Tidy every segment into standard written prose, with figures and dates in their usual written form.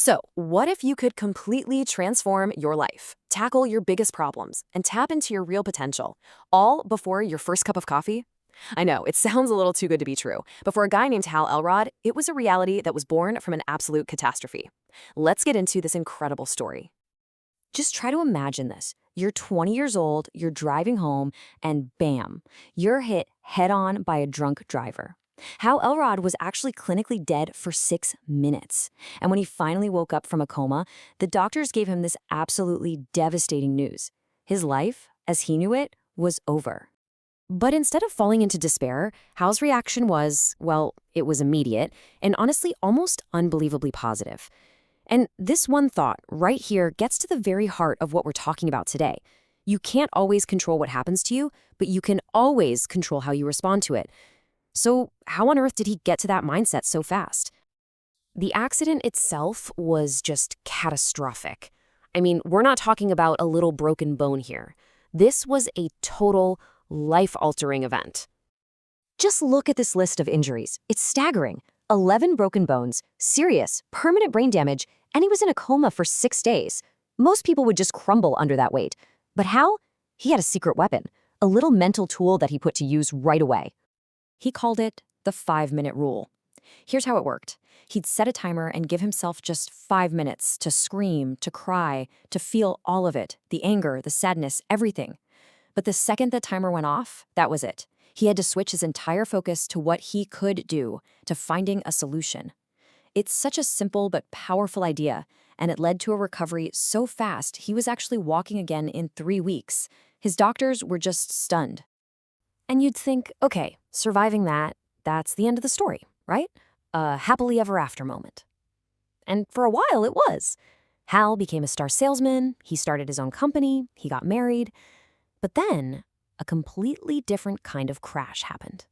So, what if you could completely transform your life, tackle your biggest problems, and tap into your real potential, all before your first cup of coffee? I know, it sounds a little too good to be true, but for a guy named Hal Elrod, it was a reality that was born from an absolute catastrophe. Let's get into this incredible story. Just try to imagine this. You're 20 years old, you're driving home, and bam, you're hit head on by a drunk driver. Hal Elrod was actually clinically dead for 6 minutes. And when he finally woke up from a coma, the doctors gave him this absolutely devastating news. His life, as he knew it, was over. But instead of falling into despair, Hal's reaction was, well, it was immediate and honestly almost unbelievably positive. And this one thought right here gets to the very heart of what we're talking about today. You can't always control what happens to you, but you can always control how you respond to it. So how on earth did he get to that mindset so fast? The accident itself was just catastrophic. I mean, we're not talking about a little broken bone here. This was a total life-altering event. Just look at this list of injuries. It's staggering. 11 broken bones, serious, permanent brain damage, and he was in a coma for 6 days. Most people would just crumble under that weight. But Hal? He had a secret weapon, a little mental tool that he put to use right away. He called it the 5-minute rule. Here's how it worked. He'd set a timer and give himself just 5 minutes to scream, to cry, to feel all of it, the anger, the sadness, everything. But the second the timer went off, that was it. He had to switch his entire focus to what he could do, to finding a solution. It's such a simple but powerful idea, and it led to a recovery so fast he was actually walking again in 3 weeks. His doctors were just stunned. And you'd think, okay, surviving that's the end of the story, right? A happily ever after moment. And for a while it was. Hal became a star salesman, he started his own company, he got married. But then, a completely different kind of crash happened.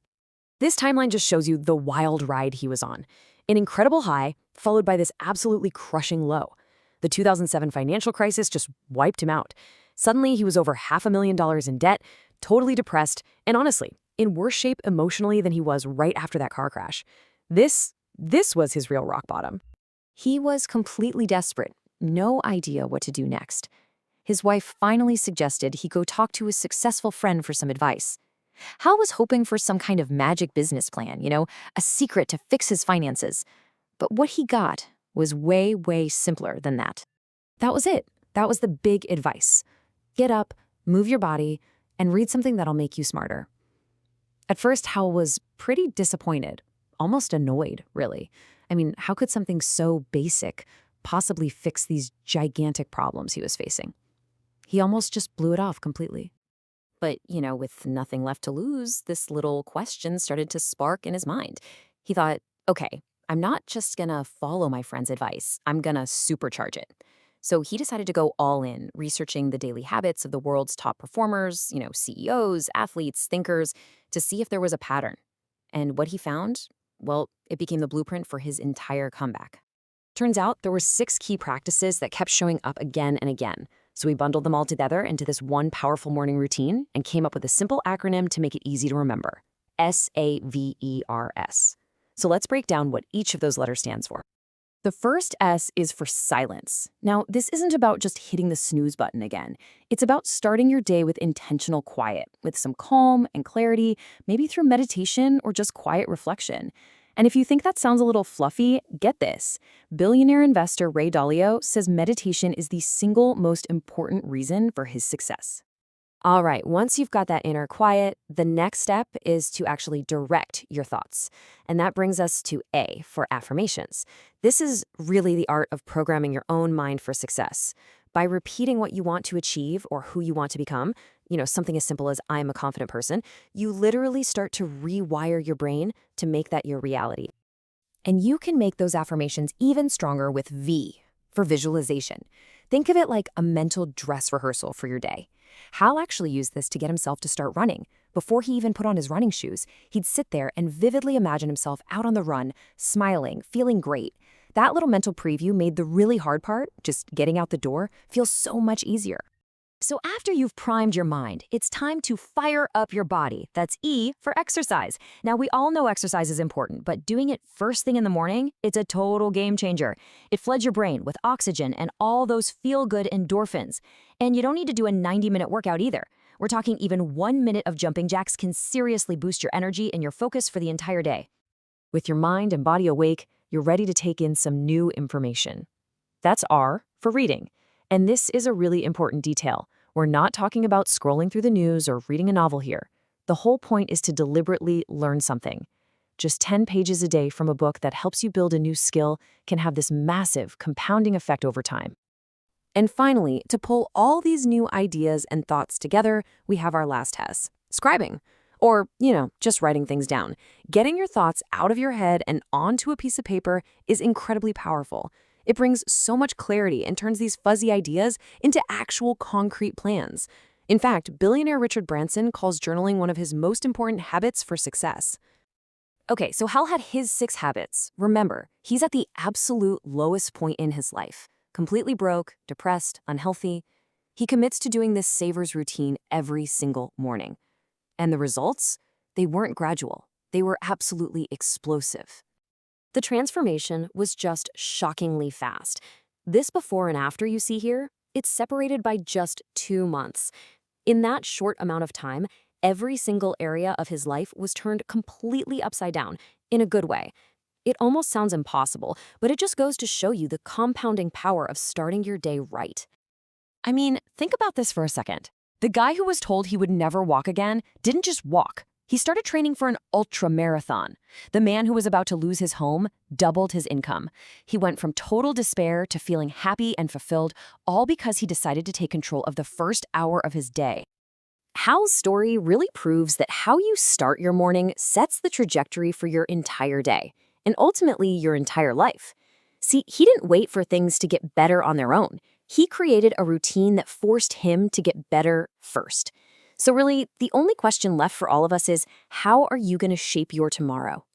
This timeline just shows you the wild ride he was on. An incredible high, followed by this absolutely crushing low. The 2007 financial crisis just wiped him out. Suddenly, he was over $500,000 in debt, totally depressed, and honestly, in worse shape emotionally than he was right after that car crash. This was his real rock bottom. He was completely desperate, no idea what to do next. His wife finally suggested he go talk to his successful friend for some advice. Hal was hoping for some kind of magic business plan, a secret to fix his finances. But what he got was way, way simpler than that. That was it. That was the big advice. Get up, move your body, and read something that'll make you smarter. At first, Hal was pretty disappointed, almost annoyed, really. I mean, how could something so basic possibly fix these gigantic problems he was facing? He almost just blew it off completely. But, with nothing left to lose, this little question started to spark in his mind. He thought, okay, I'm not just gonna follow my friend's advice, I'm gonna supercharge it. So he decided to go all in, researching the daily habits of the world's top performers, CEOs, athletes, thinkers, to see if there was a pattern. And what he found? Well, it became the blueprint for his entire comeback. Turns out there were 6 key practices that kept showing up again and again. So we bundled them all together into this one powerful morning routine and came up with a simple acronym to make it easy to remember. SAVERS. So let's break down what each of those letters stands for. The first S is for silence. Now, this isn't about just hitting the snooze button again. It's about starting your day with intentional quiet, with some calm and clarity, maybe through meditation or just quiet reflection. And if you think that sounds a little fluffy, get this. Billionaire investor Ray Dalio says meditation is the single most important reason for his success. All right, once you've got that inner quiet, the next step is to actually direct your thoughts. And that brings us to A for affirmations. This is really the art of programming your own mind for success. By repeating what you want to achieve or who you want to become, something as simple as I'm a confident person, you literally start to rewire your brain to make that your reality. And you can make those affirmations even stronger with V for visualization. Think of it like a mental dress rehearsal for your day. Hal actually used this to get himself to start running. Before he even put on his running shoes, he'd sit there and vividly imagine himself out on the run, smiling, feeling great. That little mental preview made the really hard part, just getting out the door, feel so much easier. So after you've primed your mind, it's time to fire up your body. That's E for exercise. Now, we all know exercise is important, but doing it first thing in the morning, it's a total game changer. It floods your brain with oxygen and all those feel-good endorphins. And you don't need to do a 90-minute workout either. We're talking even 1 minute of jumping jacks can seriously boost your energy and your focus for the entire day. With your mind and body awake, you're ready to take in some new information. That's R for reading. And this is a really important detail. We're not talking about scrolling through the news or reading a novel here. The whole point is to deliberately learn something. Just 10 pages a day from a book that helps you build a new skill can have this massive compounding effect over time. And finally, to pull all these new ideas and thoughts together, we have our last test, scribing. Or, just writing things down. Getting your thoughts out of your head and onto a piece of paper is incredibly powerful. It brings so much clarity and turns these fuzzy ideas into actual concrete plans. In fact, billionaire Richard Branson calls journaling one of his most important habits for success. Okay, so Hal had his 6 habits. Remember, he's at the absolute lowest point in his life. Completely broke, depressed, unhealthy. He commits to doing this SAVERS routine every single morning. And the results? They weren't gradual. They were absolutely explosive. The transformation was just shockingly fast. This before and after you see here, it's separated by just 2 months. In that short amount of time, every single area of his life was turned completely upside down, in a good way. It almost sounds impossible, but it just goes to show you the compounding power of starting your day right. I mean, think about this for a second. The guy who was told he would never walk again didn't just walk. He started training for an ultra-marathon. The man who was about to lose his home doubled his income. He went from total despair to feeling happy and fulfilled, all because he decided to take control of the first hour of his day. Hal's story really proves that how you start your morning sets the trajectory for your entire day, and ultimately your entire life. See, he didn't wait for things to get better on their own. He created a routine that forced him to get better first. So really, the only question left for all of us is, how are you going to shape your tomorrow?